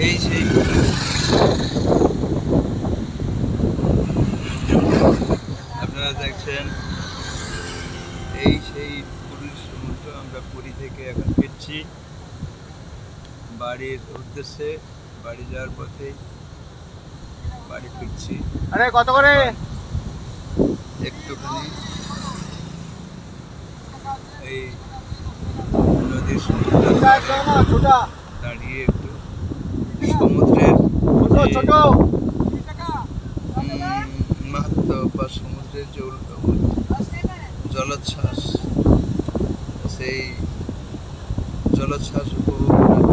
এই সেই আপনারা দেখছেন, এই সেই পুরীর সমুদ্র। আমরা পুরী থেকে এখন ফিরছি বাড়ির উদ্দেশ্যে। বাড়ি যাওয়ার পথে বাড়ি ফিরছি। আরে কত করে? একটুখানি এই নদীর সমুদ্রে দাঁড়িয়ে একটু সমুদ্রের ছোট মাহাত্ম্য বা সমুদ্রের যে জলোচ্ছ্বাস, সেই জলোচ্ছ্বাস উপভোগ